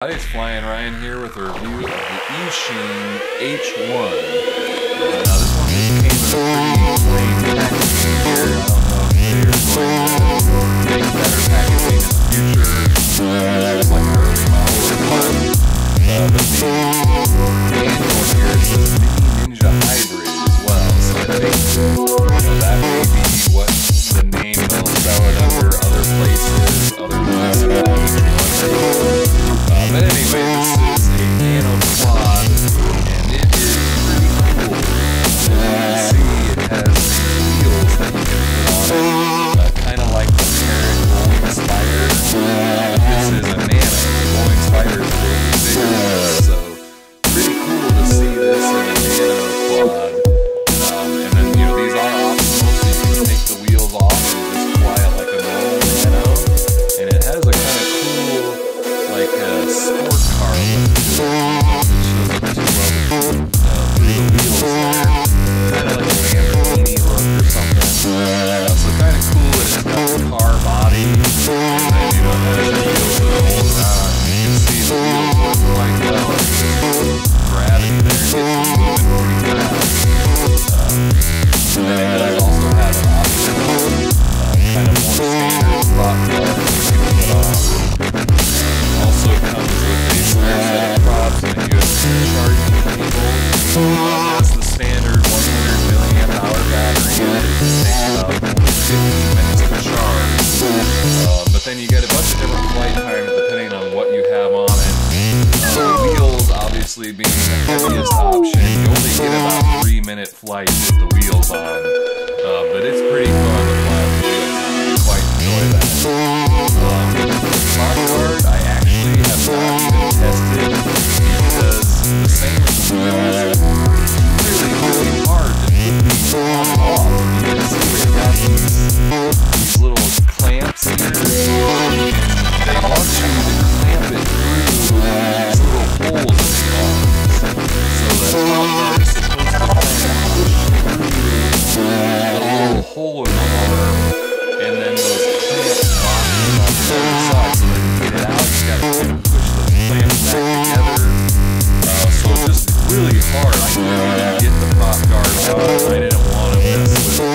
Hi, it's Flying Ryan here with a review of the Eachine H1. Now this one just came in a pretty plain packaging here. I don't know if they're going to make better packaging in the future. It's like an early model or what. But the manual here says Mini Ninja Hybrid as well. So I think that may be what the name they'll sell it under other places, other than this one. But anyway, this is a nano quad, and it is pretty cool. As you can see, it has these wheels that you can put on it, kind of like the parent rolling spider. This is a nano. The rolling spider is really big, so pretty cool to see this in a nano quad. And then, you know, these are optional, so you can take the wheels off and just fly it like a normal nano. And it has a kind of cool, like a sport car look to it. It shows up too well through the wheels there. Kind of like a Lamborghini look or something. So kind of cool that it's got the car body, and then, you know, it has the wheels that roll around. You can see the wheels work quite well. Gravity there gets them moving pretty fast. And then it does also have an optional, kind of more standard prop car that you can put on. Also comes with a spare set of props and a USB charging cable. Has the standard 100 milliamp hour battery, and it takes about 15 minutes to charge. But then you get a bunch of different flight times depending on what you have on it. The wheels obviously being the heaviest option. You only get about 3-minute flights with the wheels on. But it's pretty fun to fly with the wheels on. I quite enjoy that. The prop guard I actually have not even tested because the same as the wheels, it's really hard to put these on and off. You can see they've got these little clamps here, and they want you to clamp it through these little holes in the arms. So the prop guard is supposed to kind of push through the little hole in the arm, and then those clamps lock it on the other side. So that you get it out, you gotta kind of push those clamps back together. So it's just really hard. I couldn't even get the prop guard on. I didn't want to mess with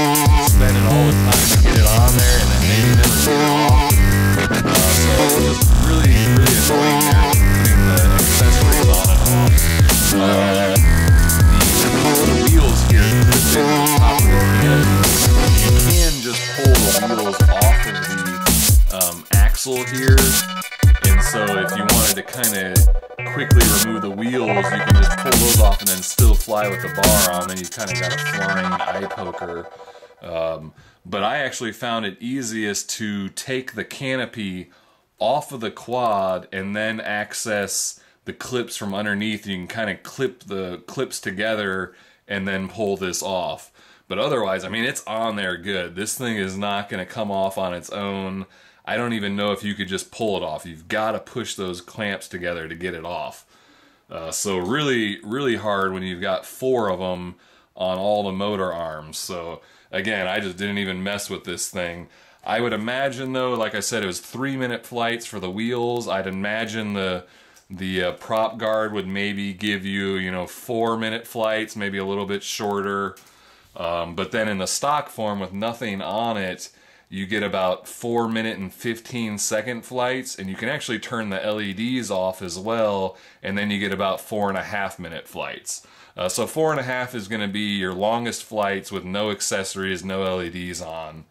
spending all the time to get it on there and then maybe never get it off. So it was just really annoying there putting the accessories on and off. The wheels here clip in on top of the canopy. You can just pull the wheels off of the axle here. And so if you wanted to kind of quickly remove the wheels, you can just pull those off and then still fly with the bar on. Then you've kind of got a flying eye poker. But I actually found it easiest to take the canopy off of the quad and then access the clips from underneath. You can kind of clip the clips together and then pull this off. But otherwise, I mean, it's on there good. This thing is not going to come off on its own. I don't even know if you could just pull it off. You've got to push those clamps together to get it off. So really hard when you've got 4 of them on all the motor arms. So again, I just didn't even mess with this thing. I would imagine though, like I said, it was 3-minute flights for the wheels. I'd imagine the prop guard would maybe give you, you know, 4-minute flights, maybe a little bit shorter. But then in the stock form with nothing on it, you get about 4-minute and 15-second flights, and you can actually turn the LEDs off as well, and then you get about 4.5-minute flights. So 4.5 is going to be your longest flights with no accessories, no LEDs on.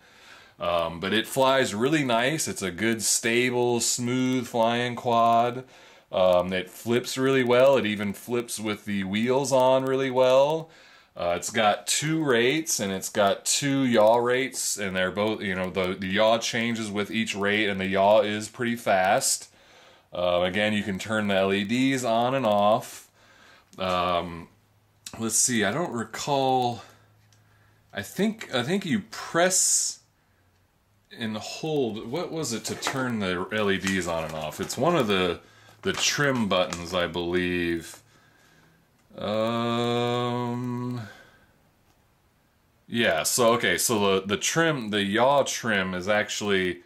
But it flies really nice. It's a good, stable, smooth flying quad. It flips really well. It even flips with the wheels on really well. It's got 2 rates, and it's got 2 yaw rates, and they're both, you know, the yaw changes with each rate, and the yaw is pretty fast. Again, you can turn the LEDs on and off. Let's see, I don't recall. I think you press and hold. What was it to turn the LEDs on and off? It's one of the trim buttons, I believe. Yeah, so okay, so the trim, the yaw trim is actually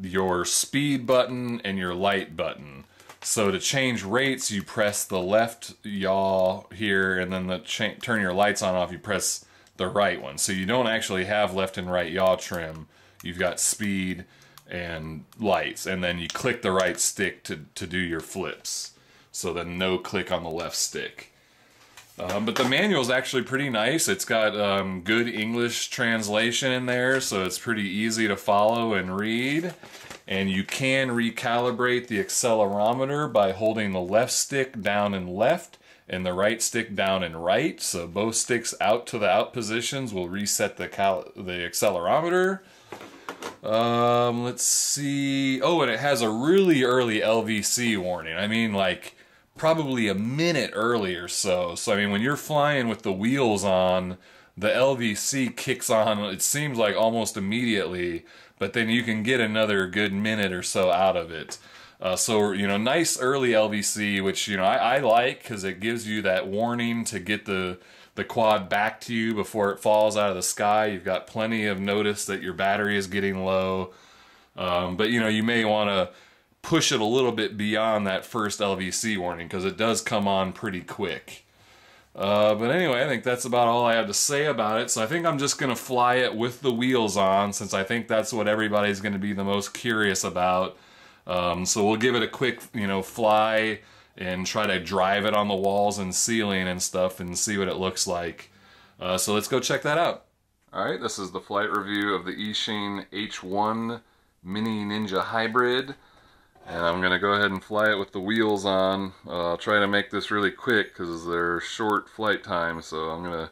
your speed button and your light button. So to change rates, you press the left yaw here, and then turn your lights on off, you press the right one. So you don't actually have left and right yaw trim. You've got speed and lights, and then you click the right stick to do your flips. So then no click on the left stick. But the manual is actually pretty nice. It's got good English translation in there, so it's pretty easy to follow and read. And you can recalibrate the accelerometer by holding the left stick down and left and the right stick down and right. So both sticks out to the out positions will reset the accelerometer. Let's see. Oh, and it has a really early LVC warning. I mean, like probably a minute early or so. So I mean, when you're flying with the wheels on, the LVC kicks on, it seems like almost immediately, but then you can get another good minute or so out of it. So, you know, nice early LVC, which, you know, I like, because it gives you that warning to get the quad back to you before it falls out of the sky. You've got plenty of notice that your battery is getting low. But, you know, you may want to push it a little bit beyond that first LVC warning, because it does come on pretty quick. But anyway, I think that's about all I have to say about it. So I think I'm just going to fly it with the wheels on, since I think that's what everybody's going to be the most curious about. So we'll give it a quick, you know, fly and try to drive it on the walls and ceiling and stuff and see what it looks like. So let's go check that out. Alright, this is the flight review of the Eachine H1 Mini Ninja Hybrid. And I'm going to go ahead and fly it with the wheels on. I'll try to make this really quick because they're short flight time, so I'm going to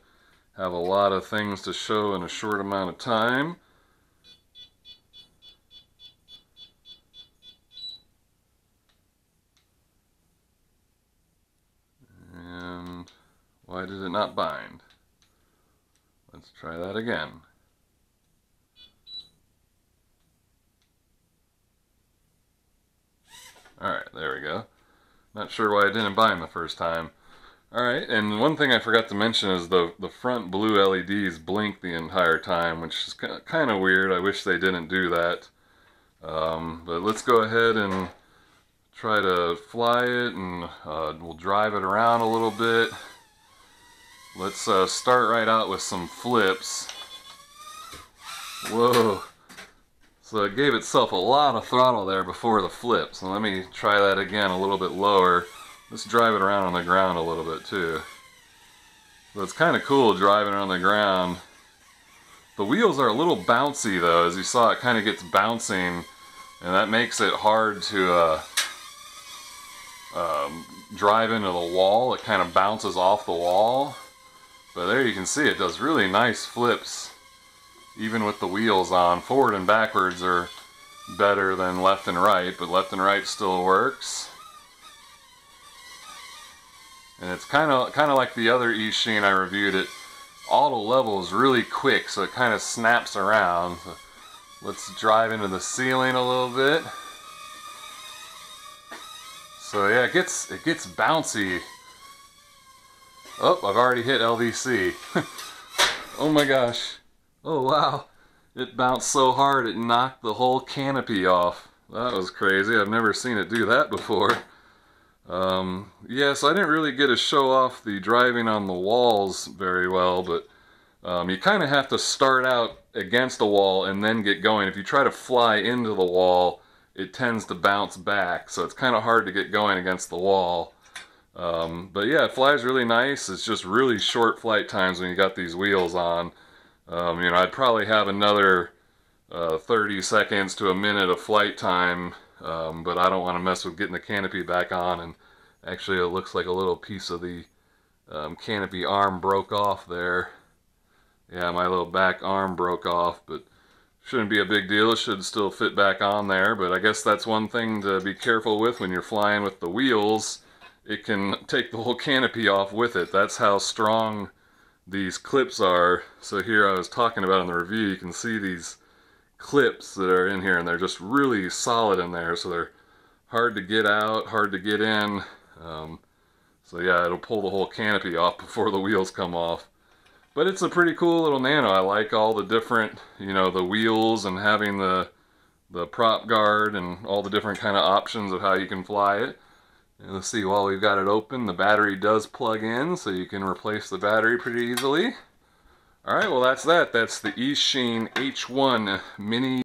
have a lot of things to show in a short amount of time. And why did it not bind? Let's try that again. Alright, there we go. Not sure why it didn't bind the first time. Alright, and one thing I forgot to mention is the front blue LEDs blink the entire time, which is kind of weird. I wish they didn't do that. But let's go ahead and try to fly it, and we'll drive it around a little bit. Let's start right out with some flips. Whoa! So it gave itself a lot of throttle there before the flip. So let me try that again a little bit lower. Let's drive it around on the ground a little bit too. So it's kind of cool driving on the ground. The wheels are a little bouncy though. As you saw, it kind of gets bouncing, and that makes it hard to drive into the wall. It kind of bounces off the wall. But there you can see it does really nice flips even with the wheels on. Forward and backwards are better than left and right, but left and right still works. And it's kind of like the other Eachine I reviewed. It auto level is really quick, so it kind of snaps around. So let's drive into the ceiling a little bit. So yeah, it gets bouncy. Oh, I've already hit LVC. Oh my gosh. Oh wow. It bounced so hard it knocked the whole canopy off. That was crazy. I've never seen it do that before. Yeah, so I didn't really get to show off the driving on the walls very well, but you kind of have to start out against a wall and then get going. If you try to fly into the wall, it tends to bounce back, so it's kind of hard to get going against the wall. But yeah, it flies really nice. It's just really short flight times when you got these wheels on. You know, I'd probably have another 30 seconds to a minute of flight time, but I don't want to mess with getting the canopy back on. And actually it looks like a little piece of the canopy arm broke off there. Yeah, my little back arm broke off, but shouldn't be a big deal. It should still fit back on there, but I guess that's one thing to be careful with when you're flying with the wheels. It can take the whole canopy off with it. That's how strong these clips are. So here I was talking about in the review, you can see these clips that are in here, and they're just really solid in there, so they're hard to get out, hard to get in. So yeah, it'll pull the whole canopy off before the wheels come off. But it's a pretty cool little Nano. I like all the different, you know, the wheels and having the prop guard and all the different kind of options of how you can fly it. And let's see, while we've got it open, the battery does plug in, so you can replace the battery pretty easily. Alright, well that's that. That's the eSheen H1 Mini